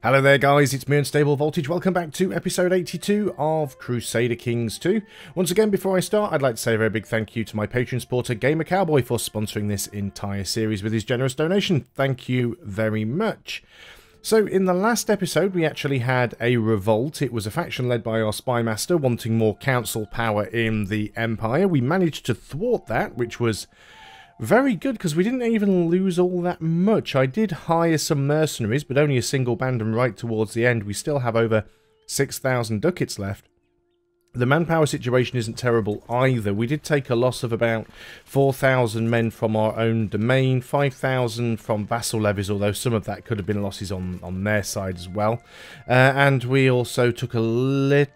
Hello there guys, it's me Unstable Voltage. Welcome back to episode 82 of Crusader Kings 2. Once again, before I start, I'd like to say a very big thank you to my Patreon supporter Gamer Cowboy for sponsoring this entire series with his generous donation. Thank you very much. So in the last episode we actually had a revolt. It was a faction led by our spy master wanting more council power in the Empire. We managed to thwart that, which was very good, because we didn't even lose all that much. I did hire some mercenaries, but only a single band, and right towards the end we still have over 6,000 ducats left. The manpower situation isn't terrible either. We did take a loss of about 4,000 men from our own domain, 5,000 from vassal levies, although some of that could have been losses on their side as well. And we also took a little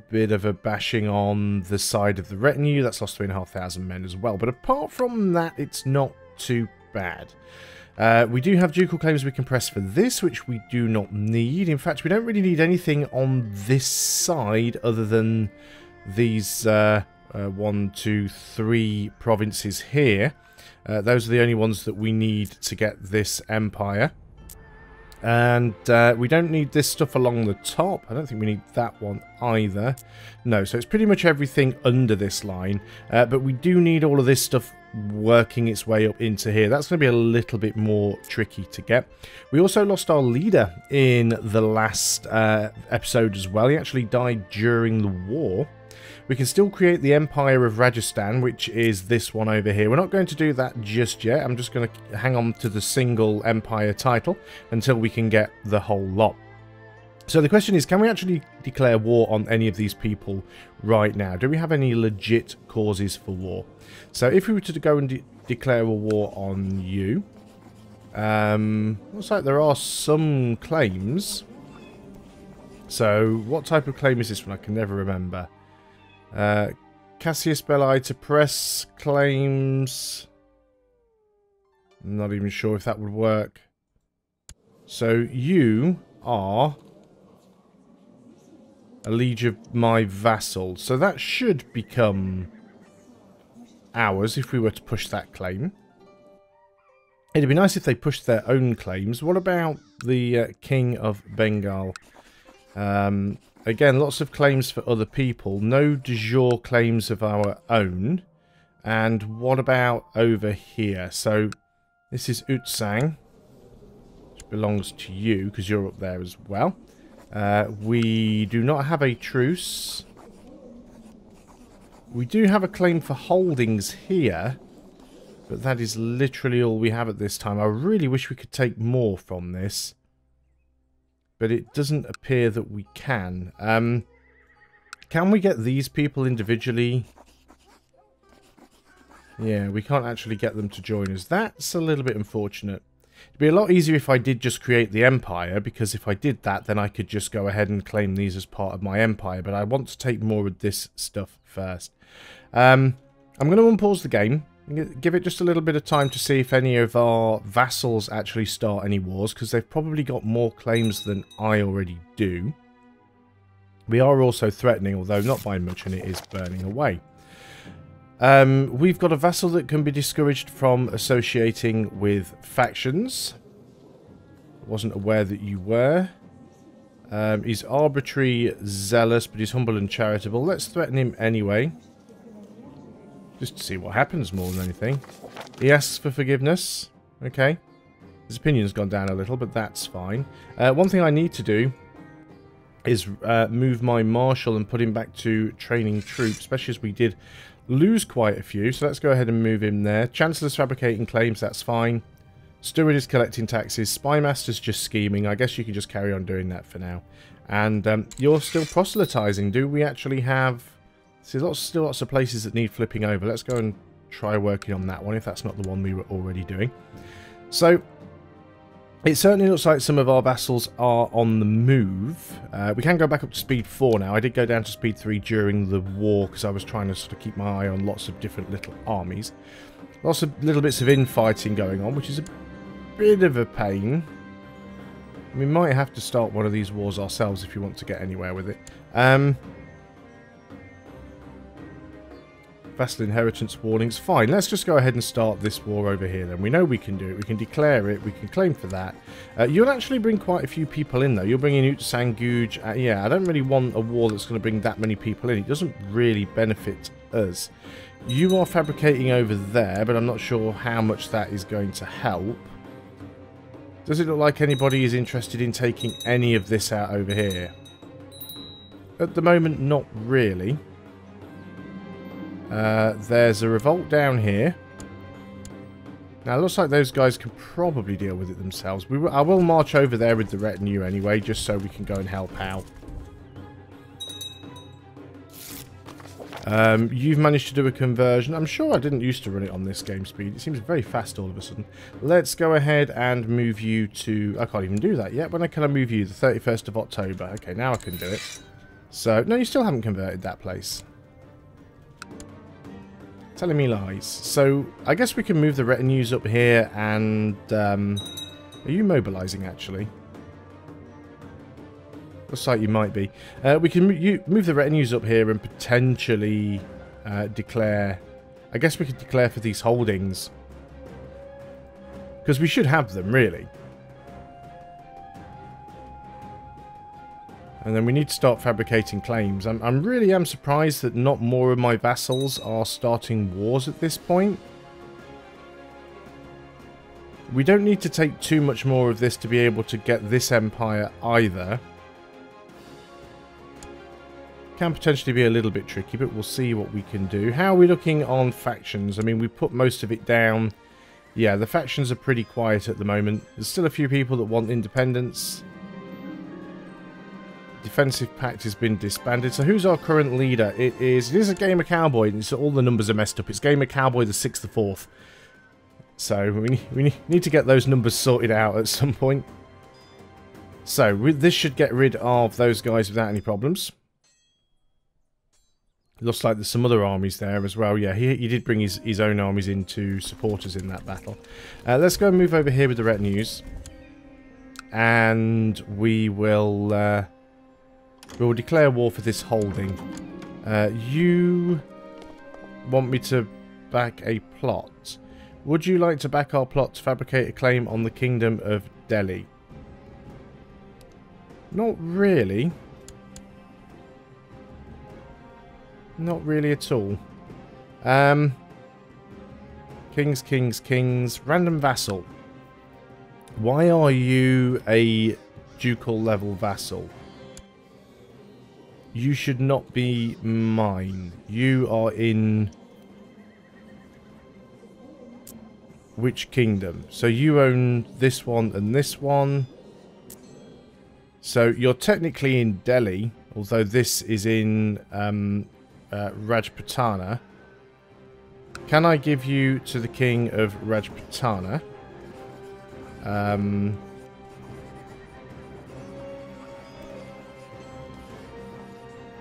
bit of a bashing on the side of the retinue. That's lost 3,500 men as well, but apart from that it's not too bad. We do have ducal claims we can press for this, which we do not need. In fact, we don't really need anything on this side other than these 1, 2, 3 provinces here. Those are the only ones that we need to get this empire. And we don't need this stuff along the top. I don't think we need that one either. No, so it's pretty much everything under this line. But we do need all of this stuff working its way up into here. That's going to be a little bit more tricky to get. We also lost our leader in the last episode as well. He actually died during the war. We can still create the Empire of Rajasthan, which is this one over here. We're not going to do that just yet. I'm just going to hang on to the single Empire title until we can get the whole lot. So the question is, can we actually declare war on any of these people right now? Do we have any legit causes for war? So if we were to go and declare a war on you, looks like there are some claims. So what type of claim is this one? I can never remember. Cassius Belli to press claims. I'm not even sure if that would work. So you are a liege of my vassal. So that should become ours if we were to push that claim. It'd be nice if they pushed their own claims. What about the King of Bengal? Again, lots of claims for other people. No de jure claims of our own. And what about over here? So this is Utsang, which belongs to you because you're up there as well. We do not have a truce. We do have a claim for holdings here, but that is literally all we have at this time. I really wish we could take more from this, but it doesn't appear that we can. Can we get these people individually? Yeah, we can't actually get them to join us. That's a little bit unfortunate. It'd be a lot easier if I did just create the empire, because if I did that, then I could just go ahead and claim these as part of my empire. But I want to take more of this stuff first. I'm going to unpause the game. Give it just a little bit of time to see if any of our vassals actually start any wars, because they've probably got more claims than I already do. We are also threatening, although not by much, and it is burning away. We've got a vassal that can be discouraged from associating with factions. Wasn't aware that you were. He's arbitrary, zealous, but he's humble and charitable. Let's threaten him anyway. Just to see what happens more than anything. He asks for forgiveness. Okay. His opinion's gone down a little, but that's fine. One thing I need to do is move my marshal and put him back to training troops, especially as we did lose quite a few. So let's go ahead and move him there. Chancellor's fabricating claims, that's fine. Steward is collecting taxes. Spymaster's just scheming. I guess you can just carry on doing that for now. And you're still proselytizing. Do we actually have... See, still lots of places that need flipping over. Let's go and try working on that one, if that's not the one we were already doing. So, it certainly looks like some of our vassals are on the move. We can go back up to speed 4 now. I did go down to speed 3 during the war, because I was trying to sort of keep my eye on lots of different little armies. Lots of little bits of infighting going on, which is a bit of a pain. We might have to start one of these wars ourselves if you want to get anywhere with it. Vassal inheritance warnings. Fine, let's just go ahead and start this war over here then. We know we can do it. We can declare it. We can claim for that. You'll actually bring quite a few people in, though. You'll bring in Utsanguj. Yeah, I don't really want a war that's going to bring that many people in. It doesn't really benefit us. You are fabricating over there, but I'm not sure how much that is going to help. Does it look like anybody is interested in taking any of this out over here? At the moment, not really. There's a revolt down here. Now, it looks like those guys can probably deal with it themselves. I will march over there with the retinue anyway, just so we can go and help out. You've managed to do a conversion. I'm sure I didn't used to run it on this game speed. It seems very fast all of a sudden. Let's go ahead and move you to... I can't even do that yet. When can I move you? The 31st of October. Okay, now I can do it. So, no, you still haven't converted that place. Telling me lies. So, I guess we can move the retinues up here and... are you mobilizing, actually? Looks like you might be. We can move the retinues up here and potentially declare... I guess we could declare for these holdings. Because we should have them, really. And then we need to start fabricating claims. I'm really am surprised that not more of my vassals are starting wars at this point. We don't need to take too much more of this to be able to get this empire either. Can potentially be a little bit tricky, but we'll see what we can do. How are we looking on factions? I mean, we put most of it down. Yeah, the factions are pretty quiet at the moment. There's still a few people that want independence. Defensive Pact has been disbanded. So who's our current leader? It is a Gamer Cowboy. And so all the numbers are messed up. It's Gamer Cowboy the 6th, the 4th. So we need to get those numbers sorted out at some point. So this should get rid of those guys without any problems. Looks like there's some other armies there as well. Yeah, he did bring his own armies in to support us in that battle. Let's go and move over here with the retinues. And we will... we'll declare war for this holding. You want me to back a plot. Would you like to back our plot to fabricate a claim on the Kingdom of Delhi? Not really. Not really at all. Kings, kings, kings. Random vassal. Why are you a ducal level vassal? You should not be mine. You are in... which kingdom? So you own this one and this one. So you're technically in Delhi, although this is in Rajputana. Can I give you to the king of Rajputana?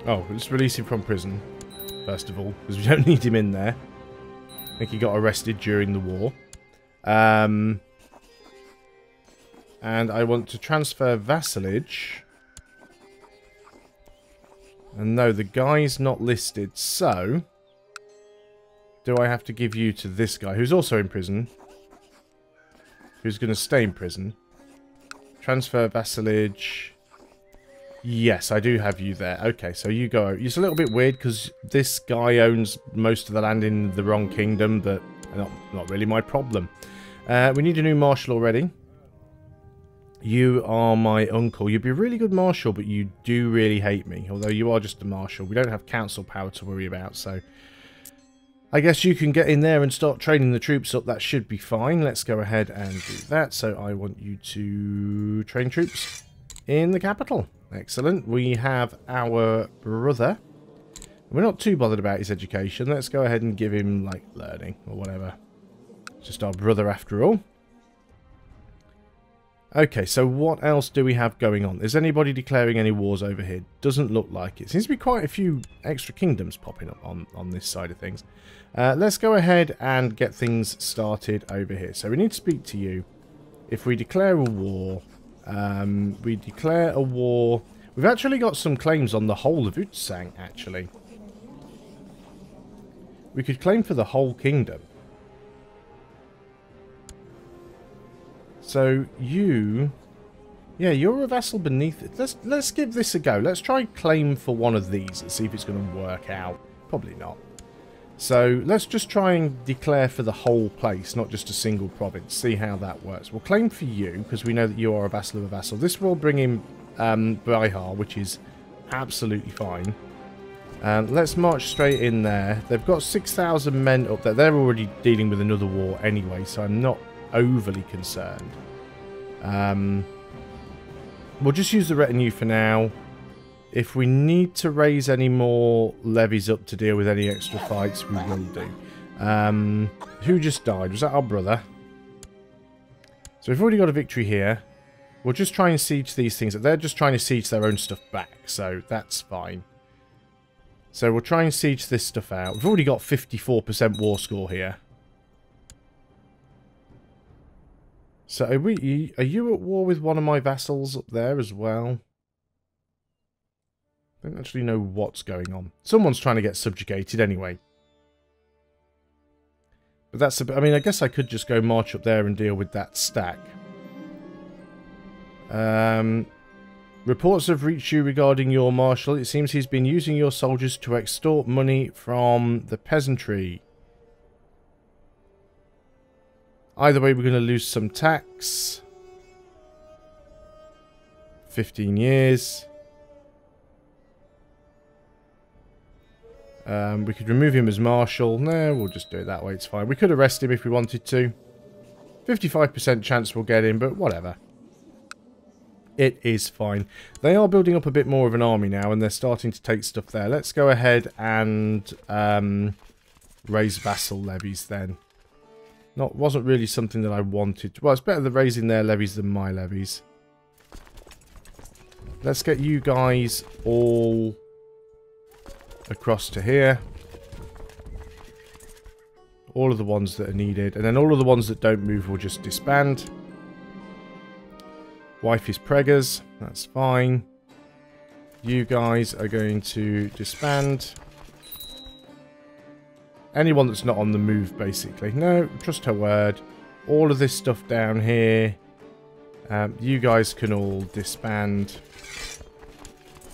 Oh, let's release him from prison, first of all, because we don't need him in there. I think he got arrested during the war. And I want to transfer vassalage. And no, the guy's not listed, so... do I have to give you to this guy, who's also in prison? Who's going to stay in prison? Transfer vassalage... yes, I do have you there. Okay, so you go. It's a little bit weird because this guy owns most of the land in the wrong kingdom, but not really my problem. We need a new marshal already. You are my uncle. You'd be a really good marshal, but you do really hate me. Although you are just a marshal. We don't have council power to worry about, so... I guess you can get in there and start training the troops up. That should be fine. Let's go ahead and do that. So I want you to train troops in the capital. Excellent. We have our brother. We're not too bothered about his education. Let's go ahead and give him, like, learning or whatever. It's just our brother after all. Okay, so what else do we have going on? Is anybody declaring any wars over here? Doesn't look like it. Seems to be quite a few extra kingdoms popping up on this side of things. Let's go ahead and get things started over here. So we need to speak to you. If we declare a war... we declare a war... We've actually got some claims on the whole of Utsang, actually. we could claim for the whole kingdom. So you... Yeah, you're a vassal beneath it. Let's give this a go. Let's try and claim for one of these and see if it's going to work out. Probably not. So let's just try and declare for the whole place, not just a single province. See how that works. We'll claim for you, because we know that you are a vassal of a vassal. This will bring in Bihar, which is absolutely fine. Let's march straight in there. They've got 6,000 men up there. They're already dealing with another war anyway, so I'm not overly concerned. We'll just use the retinue for now. If we need to raise any more levies up to deal with any extra fights, we will do. Who just died? Was that our brother? So we've already got a victory here. We'll just try and siege these things. They're just trying to siege their own stuff back, so that's fine. So we'll try and siege this stuff out. We've already got 54% war score here. So are you at war with one of my vassals up there as well? I don't actually know what's going on. Someone's trying to get subjugated anyway. But that's I mean, I guess I could just go march up there and deal with that stack. Reports have reached you regarding your marshal. It seems he's been using your soldiers to extort money from the peasantry. Either way, we're going to lose some tax. 15 years. We could remove him as marshal. No, we'll just do it that way. It's fine. We could arrest him if we wanted to. 55% chance we'll get him, but whatever. It is fine. They are building up a bit more of an army now, and they're starting to take stuff there. Let's go ahead and raise vassal levies then. Wasn't really something that I wanted. Well, it's better than raising their levies than my levies. Let's get you guys all across to here. All of the ones that are needed. And then all of the ones that don't move will just disband. Wife is preggers. That's fine. You guys are going to disband. Anyone that's not on the move, basically. No, trust her word. All of this stuff down here. You guys can all disband.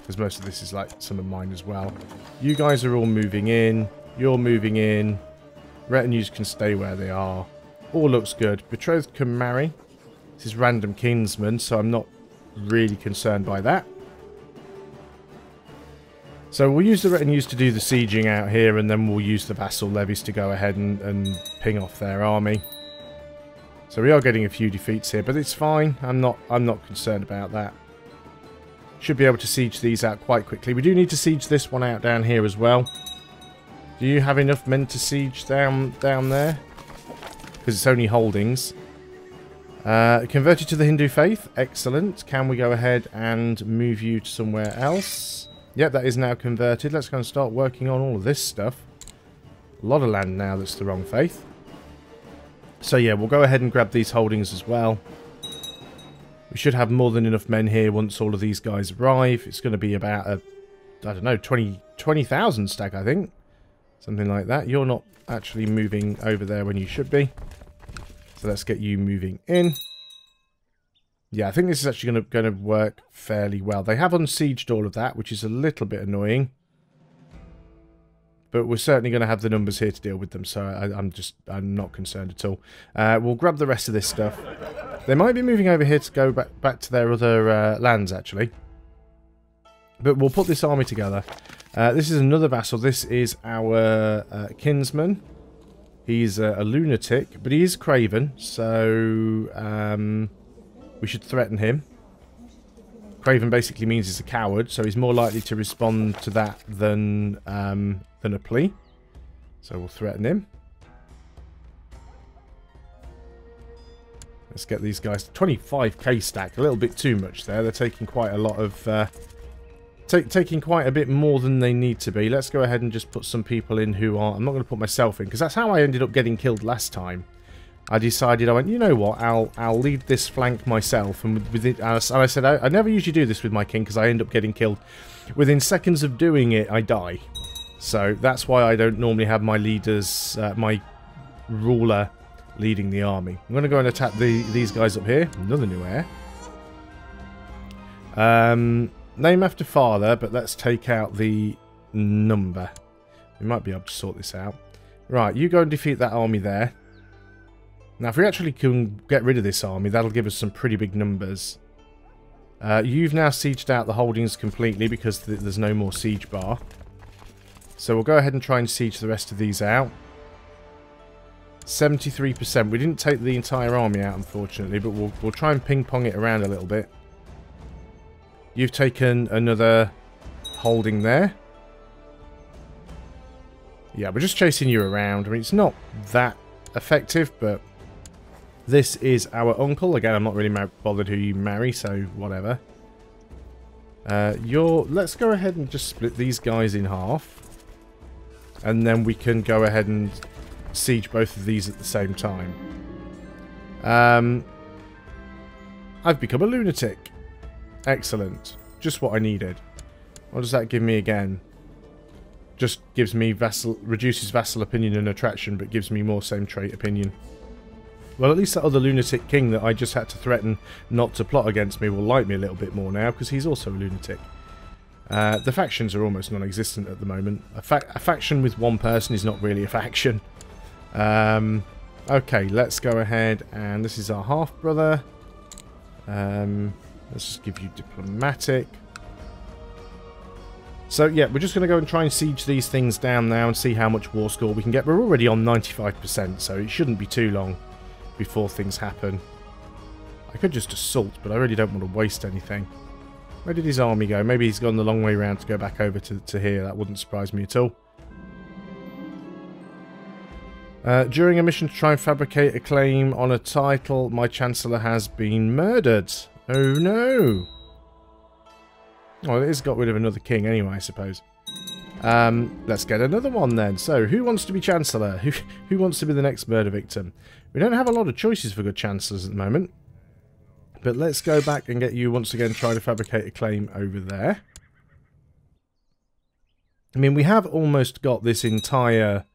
Because most of this is like some of mine as well. You guys are all moving in. You're moving in. Retinues can stay where they are. All looks good. Betrothed can marry. This is random kinsman, so I'm not really concerned by that. So we'll use the retinues to do the sieging out here, and then we'll use the vassal levies to go ahead and ping off their army. So we are getting a few defeats here, but it's fine. I'm not concerned about that. Should be able to siege these out quite quickly. We do need to siege this one out down here as well. Do you have enough men to siege down there? Because it's only holdings. Converted to the Hindu faith. Excellent. Can we go ahead and move you to somewhere else? Yep, that is now converted. Let's go and start working on all of this stuff. A lot of land now that's the wrong faith. So yeah, we'll go ahead and grab these holdings as well. We should have more than enough men here once all of these guys arrive. It's going to be about a, I don't know, 20,000 stack, I think. Something like that. You're not actually moving over there when you should be. So let's get you moving in. Yeah, I think this is actually going to work fairly well. They have unsieged all of that, which is a little bit annoying. But we're certainly going to have the numbers here to deal with them, so I'm not concerned at all. We'll grab the rest of this stuff. They might be moving over here to go back to their other lands, actually. But we'll put this army together. This is another vassal. This is our kinsman. He's a lunatic, but he is craven, so we should threaten him. Craven basically means he's a coward, so he's more likely to respond to that than a plea. So we'll threaten him. Let's get these guys. 25k stack, a little bit too much there. They're taking quite a lot of... taking quite a bit more than they need to be. Let's go ahead and just put some people in who are... I'm not going to put myself in, because that's how I ended up getting killed last time. I decided, I went, you know what, I'll lead this flank myself. And I said, I never usually do this with my king, because I end up getting killed. Within seconds of doing it, I die. So that's why I don't normally have my leaders, my ruler leading the army. I'm going to go and attack these guys up here. Another new heir. Name after father, but let's take out the number. We might be able to sort this out. Right, you go and defeat that army there. Now, if we actually can get rid of this army, that'll give us some pretty big numbers. You've now sieged out the holdings completely because there's no more siege bar. So we'll go ahead and try and siege the rest of these out. 73%. We didn't take the entire army out, unfortunately, but we'll try and ping-pong it around a little bit. You've taken another holding there. Yeah, we're just chasing you around. I mean, it's not that effective, but this is our uncle. Again, I'm not really bothered who you marry, so whatever. Let's go ahead and just split these guys in half. And then we can go ahead and siege both of these at the same time. I've become a lunatic. Excellent. Just what I needed. What does that give me again? Just gives me reduces vassal opinion and attraction, but gives me more same trait opinion. Well, at least that other lunatic king that I just had to threaten not to plot against me will like me a little bit more now, because he's also a lunatic. The factions are almost non-existent at the moment. A faction with one person is not really a faction. Okay, let's go ahead, and this is our half-brother. Let's just give you diplomatic. So, yeah, we're just going to go and try and siege these things down now and see how much war score we can get. We're already on 95%, so it shouldn't be too long before things happen. I could just assault, but I really don't want to waste anything. Where did his army go? Maybe he's gone the long way around to go back over to here. That wouldn't surprise me at all. During a mission to try and fabricate a claim on a title, my Chancellor has been murdered. Oh no! Well, it has got rid of another king anyway, I suppose. Let's get another one then. So, who wants to be Chancellor? Who wants to be the next murder victim? We don't have a lot of choices for good Chancellors at the moment. But let's go back and get you once again trying to fabricate a claim over there. I mean, we have almost got this entire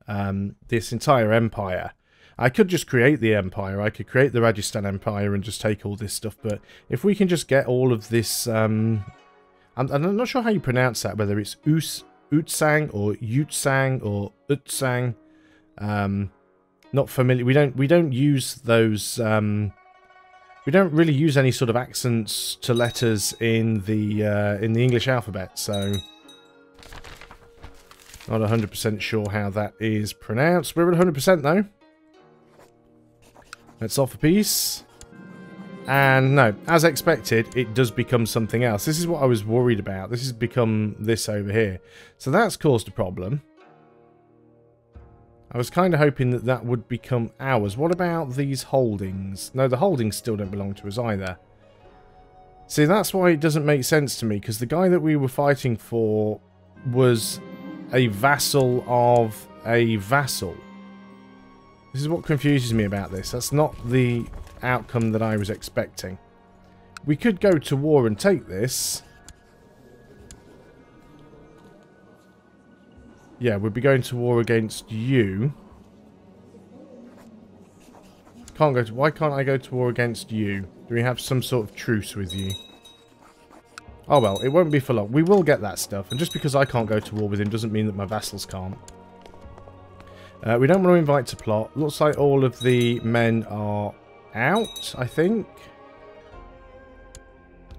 empire. I could just create the empire. I could create the Rajasthan Empire and just take all this stuff. But if we can just get all of this... I'm not sure how you pronounce that, whether it's Utsang or Yutsang or Utsang. Not familiar. We don't use those... we don't really use any sort of accents to letters in the English alphabet, so not 100% sure how that is pronounced. We're at 100% though. Let's offer peace. And no, as expected, it does become something else. This is what I was worried about. This has become this over here. So that's caused a problem. I was kind of hoping that that would become ours. What about these holdings? No, the holdings still don't belong to us either. See, that's why it doesn't make sense to me, because the guy that we were fighting for was a vassal of a vassal. This is what confuses me about this. That's not the outcome that I was expecting. We could go to war and take this. Yeah, we'd be going to war against you. Why can't I go to war against you? Do we have some sort of truce with you? Oh well, it won't be for long. We will get that stuff. And just because I can't go to war with him doesn't mean that my vassals can't. We don't want to invite to plot. Looks like all of the men are out, I think.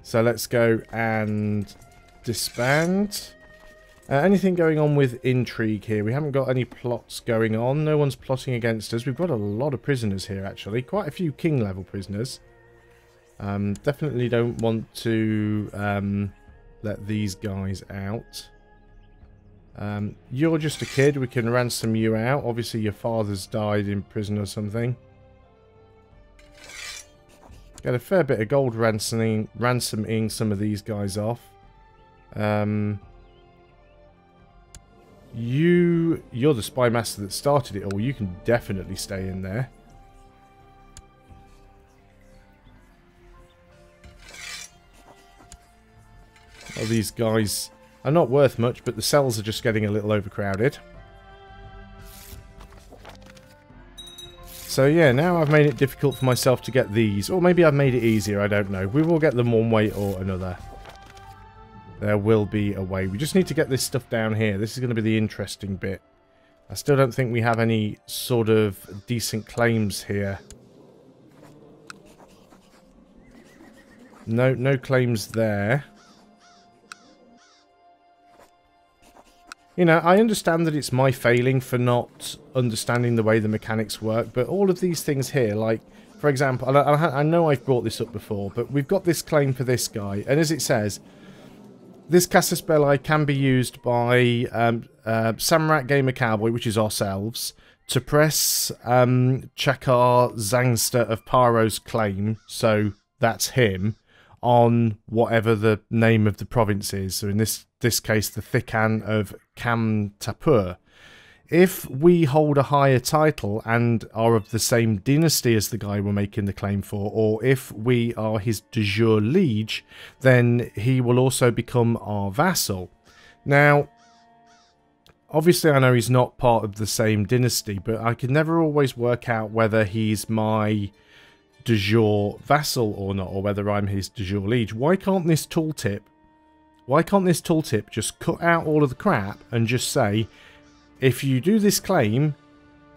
So let's go and disband. Anything going on with intrigue here? We haven't got any plots going on. No one's plotting against us. We've got a lot of prisoners here, actually. Quite a few king-level prisoners. Definitely don't want to let these guys out. You're just a kid. We can ransom you out. Obviously, your father's died in prison or something. Get a fair bit of gold ransoming some of these guys off. You're the spy master that started it all. You can definitely stay in there. Oh, these guys are not worth much, but the cells are just getting a little overcrowded. So yeah, now I've made it difficult for myself to get these. Or maybe I've made it easier, I don't know. We will get them one way or another. There will be a way. We just need to get this stuff down here. This is going to be the interesting bit. I still don't think we have any sort of decent claims here. No claims there. You know, I understand that it's my failing for not understanding the way the mechanics work, but all of these things here, like, for example, I know I've brought this up before, but we've got this claim for this guy, and as it says, this Casus Belli can be used by Samrat Gamer Cowboy, which is ourselves, to press Chakar Zangster of Paro's claim, so that's him, on whatever the name of the province is. So in this case, the Thikan of Kamtapur. If we hold a higher title and are of the same dynasty as the guy we're making the claim for, or if we are his de jure liege, then he will also become our vassal. Now, obviously I know he's not part of the same dynasty, but I can never always work out whether he's my de jure vassal or not, or whether I'm his de jure liege. Why can't this tooltip just cut out all of the crap and just say, if you do this claim,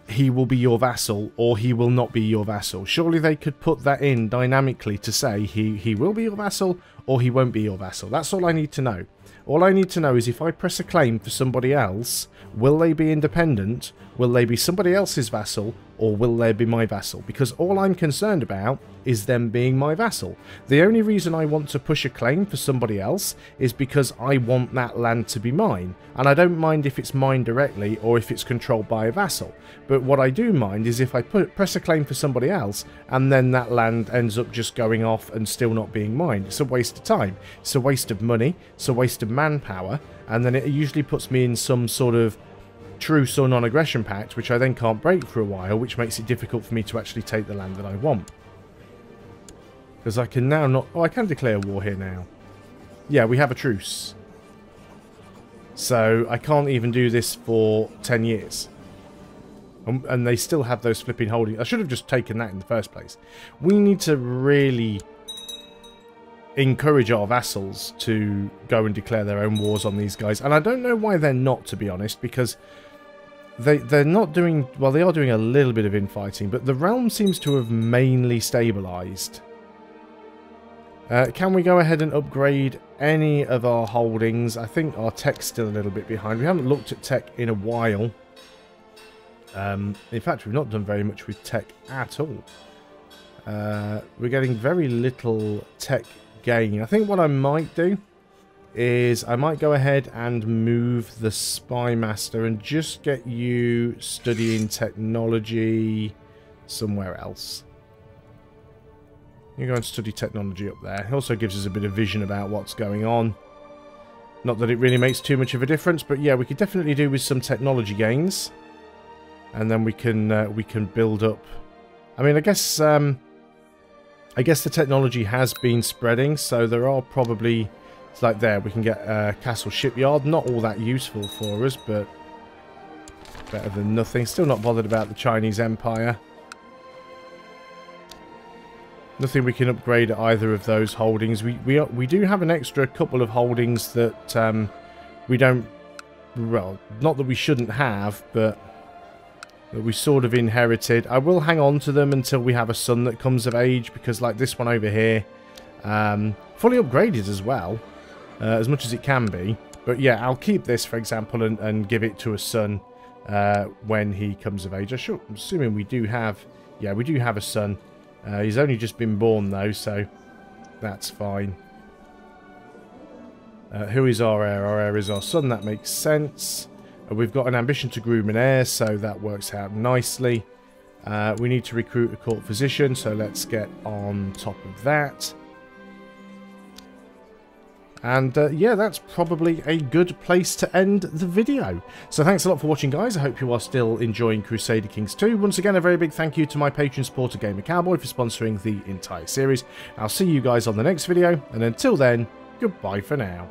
he will be your vassal, or he will not be your vassal? Surely they could put that in dynamically to say he will be your vassal, or he won't be your vassal. That's all I need to know. All I need to know is if I press a claim for somebody else, will they be independent? Will they be somebody else's vassal? Or will they be my vassal? Because all I'm concerned about is them being my vassal. The only reason I want to push a claim for somebody else is because I want that land to be mine. And I don't mind if it's mine directly or if it's controlled by a vassal. But what I do mind is if I press a claim for somebody else and then that land ends up just going off and still not being mine. It's a waste of time. It's a waste of money. It's a waste of manpower. And then it usually puts me in some sort of truce or non-aggression pact, which I then can't break for a while, which makes it difficult for me to actually take the land that I want. Because I can now not... Oh, I can declare war here now. Yeah, we have a truce. So I can't even do this for 10 years. And they still have those flipping holdings. I should have just taken that in the first place. We need to really encourage our vassals to go and declare their own wars on these guys. And I don't know why they're not, to be honest, because they're not doing... Well, they are doing a little bit of infighting, but the realm seems to have mainly stabilised. Can we go ahead and upgrade any of our holdings? I think our tech's still a little bit behind. We haven't looked at tech in a while. In fact, we've not done very much with tech at all. We're getting very little tech gain. I think what I might do is I might go ahead and move the Spy Master and just get you studying technology somewhere else. You go and study technology up there. It also gives us a bit of vision about what's going on. Not that it really makes too much of a difference, but yeah, we could definitely do with some technology gains. And then we can build up. I mean, I guess the technology has been spreading, so there are probably... It's like there, we can get Castle Shipyard. Not all that useful for us, but better than nothing. Still not bothered about the Chinese Empire. Nothing we can upgrade at either of those holdings. We do have an extra couple of holdings that we don't... Well, not that we shouldn't have, but that we sort of inherited. I will hang on to them until we have a son that comes of age, because like this one over here, fully upgraded as well, as much as it can be. But yeah, I'll keep this, for example, and give it to a son when he comes of age. I'm assuming we do have... Yeah, we do have a son. He's only just been born, though, so that's fine. Who is our heir? Our heir is our son. That makes sense. We've got an ambition to groom an heir, so that works out nicely. We need to recruit a court physician, so let's get on top of that. And yeah, that's probably a good place to end the video. So thanks a lot for watching, guys. I hope you are still enjoying Crusader Kings 2. Once again, a very big thank you to my patron supporter Gamer Cowboy for sponsoring the entire series. I'll see you guys on the next video, and until then, goodbye for now.